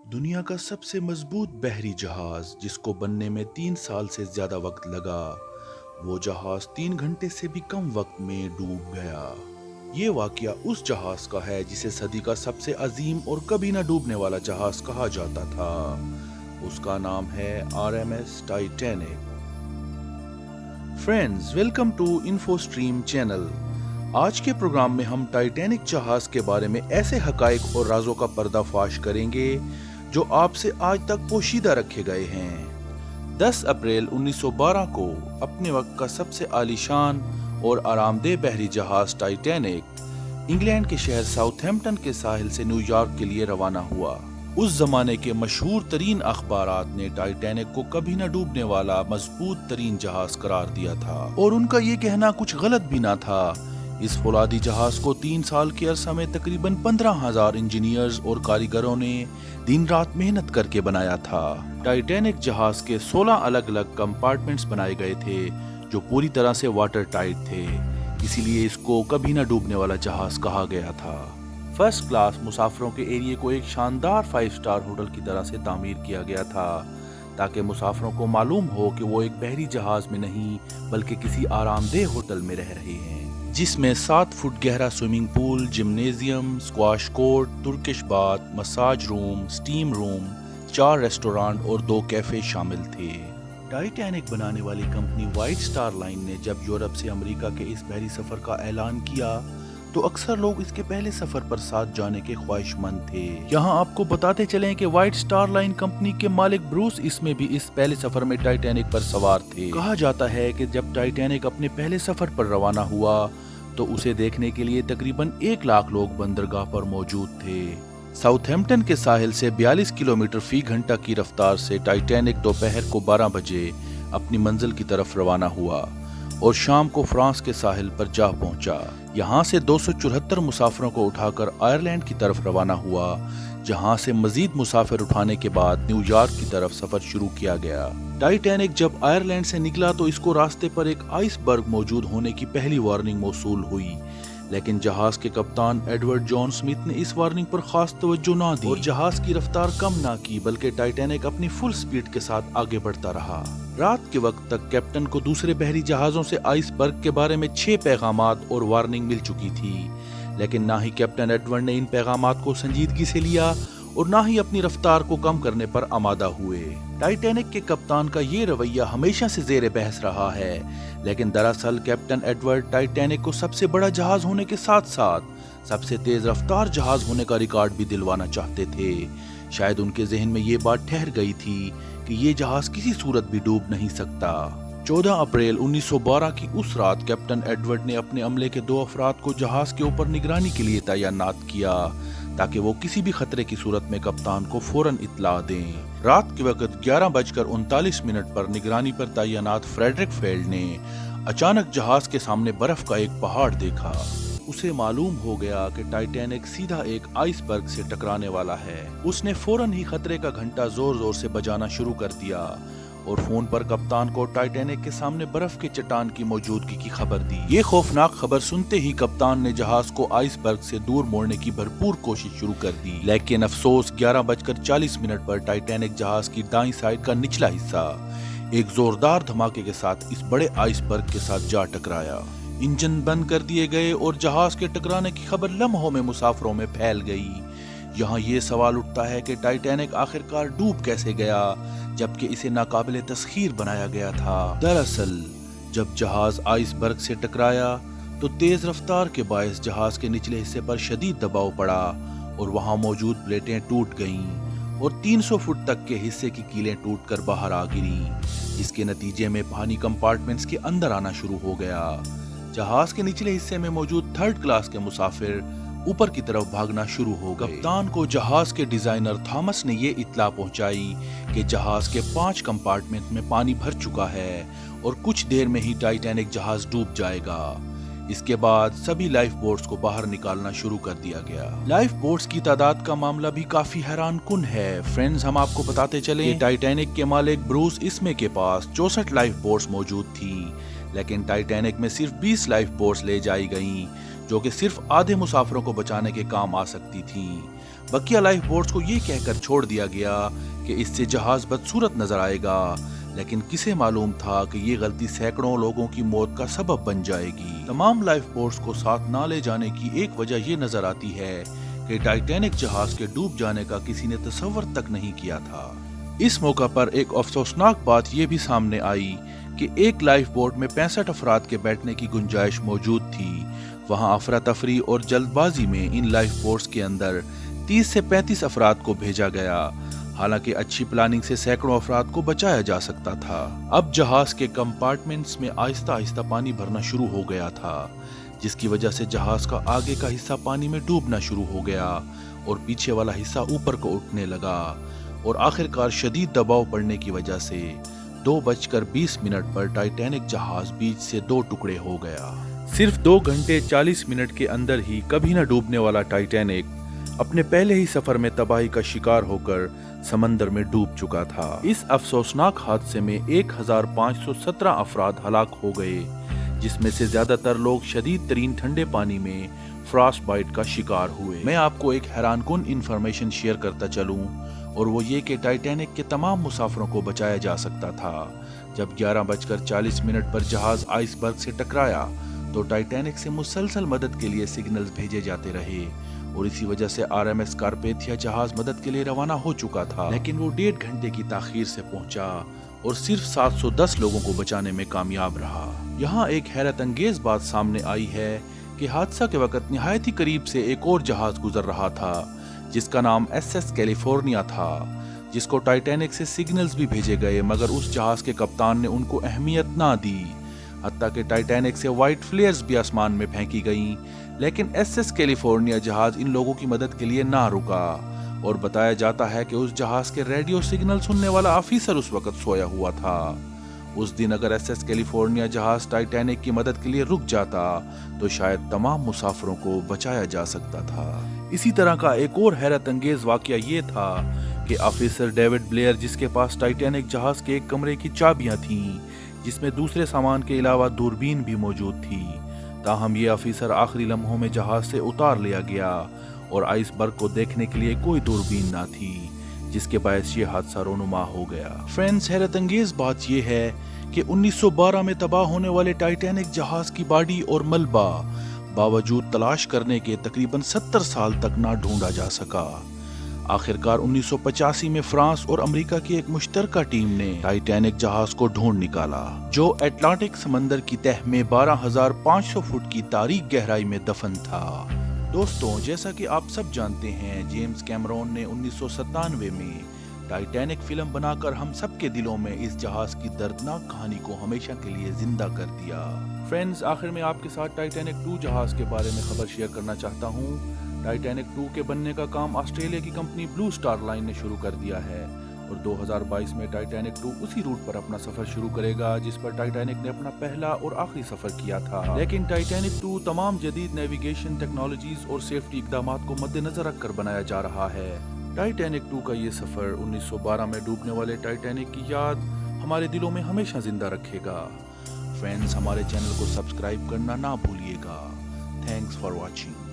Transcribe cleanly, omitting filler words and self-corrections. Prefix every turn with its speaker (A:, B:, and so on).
A: दुनिया का सबसे मजबूत बहरी जहाज जिसको बनने में 3 साल से ज्यादा वक्त लगा, वो जहाज 3 घंटे से भी कम वक्त में डूब गया। ये वाकया उस जहाज का है जिसे सदी का सबसे अजीम और कभी न डूबने वाला जहाज कहा जाता था। उसका नाम है RMS Titanic. Friends, welcome to Infostream channel. आज के प्रोग्राम में हम टाइटैनिक जहाज के बारे में ऐसे हकाइक और राजों का पर्दाफाश करेंगे जो आपसे आज तक पोशीदा रखे गए हैं। 10 अप्रैल 1912 को अपने वक्त का सबसे आलीशान और आरामदेह बहरी जहाज टाइटैनिक इंग्लैंड के शहर साउथहैम्पटन के साहिल से न्यूयॉर्क के लिए रवाना हुआ। उस जमाने के मशहूर तरीन अखबारात ने टाइटैनिक को कभी न डूबने वाला मजबूत तरीन जहाज करार दिया था, और उनका ये कहना कुछ गलत भी ना था। इस फौलादी जहाज को 3 साल के अरसा में तकरीबन 15,000 इंजीनियर्स और कारीगरों ने दिन रात मेहनत करके बनाया था। टाइटैनिक जहाज के 16 अलग अलग कंपार्टमेंट्स बनाए गए थे जो पूरी तरह से वाटर टाइट थे, इसीलिए इसको कभी न डूबने वाला जहाज कहा गया था। फर्स्ट क्लास मुसाफिरों के एरिया को एक शानदार 5 स्टार होटल की तरह से तामीर किया गया था, ताकि मुसाफिरों को मालूम हो कि वो एक बहरी जहाज में नहीं बल्कि किसी आरामदेह होटल में रह रहे हैं, जिसमें 7 फुट गहरा swimming pool, gymnasium, squash court, Turkish bath, massage room, steam room, 4 restaurant और 2 कैफे शामिल थे। टाइटैनिक बनाने वाली कंपनी व्हाइट स्टार लाइन ने जब यूरोप से अमेरिका के इस बहरी सफर का ऐलान किया तो अक्सर लोग इसके पहले सफर पर साथ जाने के ख्वाहिशमंद थे। यहाँ आपको बताते चलें कि व्हाइट स्टार लाइन कंपनी के मालिक ब्रूस इसमें भी इस पहले सफर में टाइटैनिक पर सवार थे। कहा जाता है कि जब टाइटैनिक अपने पहले सफर पर रवाना हुआ तो उसे देखने के लिए तकरीबन 1 लाख लोग बंदरगाह पर मौजूद थे। साउथहैम्पटन के साहिल से 42 किलोमीटर फी घंटा की रफ्तार से टाइटैनिक दोपहर को 12 बजे अपनी मंजिल की तरफ रवाना हुआ और शाम को फ्रांस के साहिल पर जा पहुंचा। यहाँ से 274 मुसाफिरों को उठाकर आयरलैंड की तरफ रवाना हुआ, जहाँ से मजीद मुसाफिर उठाने के बाद न्यूयॉर्क की तरफ सफर शुरू किया गया। टाइटैनिक जब आयरलैंड से निकला तो इसको रास्ते पर एक आइसबर्ग मौजूद होने की पहली वार्निंग मौसूल हुई, लेकिन जहाज के कप्तान एडवर्ड जॉन स्मिथ ने इस वार्निंग पर खास तवज्जो ना दी और जहाज की रफ्तार कम ना की, बल्कि टाइटैनिक अपनी फुल स्पीड के साथ आगे बढ़ता रहा। रात के वक्त तक कैप्टन को दूसरे बहरी जहाजों से आइसबर्ग के बारे में 6 पैगामात और वार्निंग मिल चुकी थी, लेकिन ना ही कैप्टन एडवर्ड ने इन पैगामात को संजीदगी से लिया और ना ही अपनी रफ्तार को कम करने पर आमादा हुए। टाइटैनिक के कप्तान का ये रवैया हमेशा से जेर बहस रहा है, लेकिन दरअसल कैप्टन एडवर्ड टाइटैनिक को सबसे बड़ा जहाज होने के साथ साथ सबसे तेज रफ्तार जहाज होने का रिकॉर्ड भी दिलवाना चाहते थे। शायद उनके जहन में ये बात ठहर गई थी कि ये जहाज किसी सूरत भी डूब नहीं सकता। 14 अप्रैल 1912 की उस रात कैप्टन एडवर्ड ने अपने अमले के 2 अफराद को जहाज के ऊपर निगरानी के लिए तैनात किया, ताकि वो किसी भी खतरे की सूरत में कप्तान को फौरन इत्तला दें। रात के वक्त 11:39 पर निगरानी पर तैनात फ्रेडरिक फेल्ड ने अचानक जहाज के सामने बर्फ का एक पहाड़ देखा। उसे मालूम हो गया कि टाइटैनिक सीधा एक आइसबर्ग से टकराने वाला है। उसने फौरन ही खतरे का घंटा जोर जोर से बजाना शुरू कर दिया और फोन पर कप्तान को टाइटैनिक के सामने बर्फ के चट्टान की मौजूदगी की खबर दी। ये खौफनाक खबर सुनते ही कप्तान ने जहाज को आइसबर्ग से दूर मोड़ने की भरपूर कोशिश शुरू कर दी, लेकिन अफसोस 11:40 पर टाइटैनिक जहाज की दाईं साइड का निचला हिस्सा एक जोरदार धमाके के साथ इस बड़े आइसबर्ग के साथ जा टकराया। इंजन बंद कर दिए गए और जहाज के टकराने की खबर लम्हों में मुसाफिरों में फैल गई। यहाँ ये सवाल उठता है कि टाइटैनिक आखिरकार डूब कैसे गया, जबकि इसे नाकाबिले तस्खीर बनाया गया था। दरअसल जब जहाज आइसबर्ग से टकराया तो तेज रफ्तार के बायस जहाज के निचले हिस्से पर शदीद दबाव पड़ा और वहां मौजूद प्लेटें टूट गईं और 300 फुट तक के हिस्से की कीलें टूटकर बाहर आ गिरी। इसके नतीजे में पानी कंपार्टमेंट्स के अंदर आना शुरू हो गया। जहाज के निचले हिस्से में मौजूद 3rd क्लास के मुसाफिर ऊपर की तरफ भागना शुरू हो गए। कप्तान को जहाज के डिजाइनर थॉमस ने ये इत्तला पहुंचाई कि जहाज के 5 कंपार्टमेंट में पानी भर चुका है और कुछ देर में ही टाइटैनिक जहाज डूब जाएगा। इसके बाद सभी लाइफ बोट्स को बाहर निकालना शुरू कर दिया गया। लाइफ बोट्स की तादाद का मामला भी काफी हैरान कुन है। फ्रेंड्स, हम आपको बताते चले टाइटैनिक के मालिक ब्रूस इसमे के पास 64 लाइफ बोट्स मौजूद थी, लेकिन टाइटैनिक में सिर्फ 20 लाइफ बोट्स ले जाई गईं, जो कि सिर्फ आधे मुसाफिरों को बचाने के काम आ सकती थीं। बकिया लाइफ बोट्स को ये कहकर छोड़ दिया गया कि इससे जहाज बदसूरत नजर आएगा, लेकिन किसे मालूम था कि ये गलती सैकड़ों लोगों की मौत का सबब बन जाएगी। तमाम लाइफ बोट्स को साथ ना ले जाने की एक वजह ये नजर आती है कि टाइटैनिक जहाज के डूब जाने का किसी ने तसव्वुर तक नहीं किया था। इस मौका पर एक अफसोसनाक बात यह भी सामने आई कि एक लाइफ बोट में 65 अफराद के बैठने की गुंजाइश मौजूद थी। वहां अफरा तफरी और जल्दबाजी में इन लाइफ बोट्स के अंदर 30 से 35 अफराद को भेजा गया। हालांकि अच्छी प्लानिंग से सैकड़ों अफराद को बचाया जा सकता था। अब जहाज के कंपार्टमेंट्स में आहिस्ता आहिस्ता पानी भरना शुरू हो गया था, जिसकी वजह से जहाज का आगे का हिस्सा पानी में डूबना शुरू हो गया और पीछे वाला हिस्सा ऊपर को उठने लगा और आखिरकार शदीद दबाव पड़ने की वजह से 2:20 पर टाइटैनिक जहाज बीच से 2 टुकड़े हो गया। सिर्फ 2 घंटे 40 मिनट के अंदर ही कभी न डूबने वाला टाइटैनिक अपने पहले ही सफर में तबाही का शिकार होकर समंदर में डूब चुका था। इस अफसोसनाक हादसे में 1517 अफराद हलाक हो गए, जिसमें से ज्यादातर लोग शदीद तरीन ठंडे पानी में फ्रॉस्ट बाइट का शिकार हुए। मैं आपको एक हैरानकुन इंफॉर्मेशन शेयर करता चलूं, और वो ये कि टाइटैनिक के तमाम मुसाफिरों को बचाया जा सकता था। जब 11:40 पर जहाज आइसबर्ग से टकराया तो टाइटैनिक से मुसलसल मदद के लिए सिग्नल्स भेजे जाते रहे और इसी वजह से RMS कारपेथिया जहाज मदद के लिए रवाना हो चुका था, लेकिन वो 1.5 घंटे की ताखीर से पहुंचा और सिर्फ 710 लोगों को बचाने में कामयाब रहा। यहाँ एक हैरत अंगेज बात सामने आई है कि हादसा के वक्त निहायत ही करीब से एक और जहाज गुजर रहा था जिसका नाम SS कैलिफोर्निया था, जिसको टाइटैनिक से सिग्नल्स भी भेजे गए, मगर उस जहाज के कप्तान ने उनको अहमियत ना दी। हत्ता कि टाइटैनिक से व्हाइट फ्लेयर्स भी आसमान में फेंकी गईं, लेकिन SS कैलिफोर्निया जहाज इन लोगों की मदद के लिए ना रुका और बताया जाता है कि उस जहाज के रेडियो सिग्नल सुनने वाला ऑफिसर उस वक्त सोया हुआ था। उस दिन अगर SS कैलिफोर्निया जहाज टाइटैनिक की मदद के लिए रुक जाता तो शायद तमाम मुसाफिरों को बचाया जा सकता था। इसी तरह का एक और हैरत अंगेज वाकया ये था कि ऑफिसर डेविड ब्लेयर, जिसके पास टाइटैनिक जहाज के एक कमरे की चाबियां थीं जिसमें दूसरे सामान के अलावा दूरबीन भी मौजूद थी, ताहम ये ऑफिसर आखिरी लम्हों में जहाज से उतार लिया गया और आइसबर्ग को देखने के लिए कोई दूरबीन ना थी, जिसके बायस ये हादसा रोनुमा हो गया। फ्रेंड्स, हैरत अंगेज बात यह है कि 1912 में तबाह होने वाले टाइटैनिक जहाज की बॉडी और मलबा बावजूद तलाश करने के तकरीबन 70 साल तक ना ढूंढा जा सका। आखिरकार 1985 में फ्रांस और अमेरिका की एक मुश्तरका टीम ने टाइटैनिक जहाज को ढूंढ निकाला, जो अटलांटिक समंदर की तह में 12,500 फुट की तारीक गहराई में दफन था। दोस्तों, जैसा कि आप सब जानते हैं, जेम्स कैमरॉन ने 1997 में टाइटैनिक फिल्म बनाकर हम सब के दिलों में इस जहाज की दर्दनाक कहानी को हमेशा के लिए जिंदा कर दिया। फ्रेंड्स, आखिर में आपके साथ टाइटैनिक 2 जहाज के बारे में खबर शेयर करना चाहता हूँ। टाइटैनिक 2 के बनने का काम ऑस्ट्रेलिया की कंपनी ब्लू स्टार लाइन ने शुरू कर दिया है और 2022 में टाइटैनिक 2 उसी रूट पर अपना सफर शुरू करेगा जिस पर टाइटैनिक ने अपना पहला और आखिरी सफर किया था। लेकिन टाइटैनिक 2 तमाम जदीद नेविगेशन टेक्नोलॉजीज और सेफ्टी इकदामात को मद्देनजर रखकर बनाया जा रहा है। टाइटैनिक 2 का ये सफर 1912 में डूबने वाले टाइटैनिक की याद हमारे दिलों में हमेशा जिंदा रखेगा। फ्रेंड्स, हमारे चैनल को सब्सक्राइब करना ना भूलिएगा। Thanks for watching.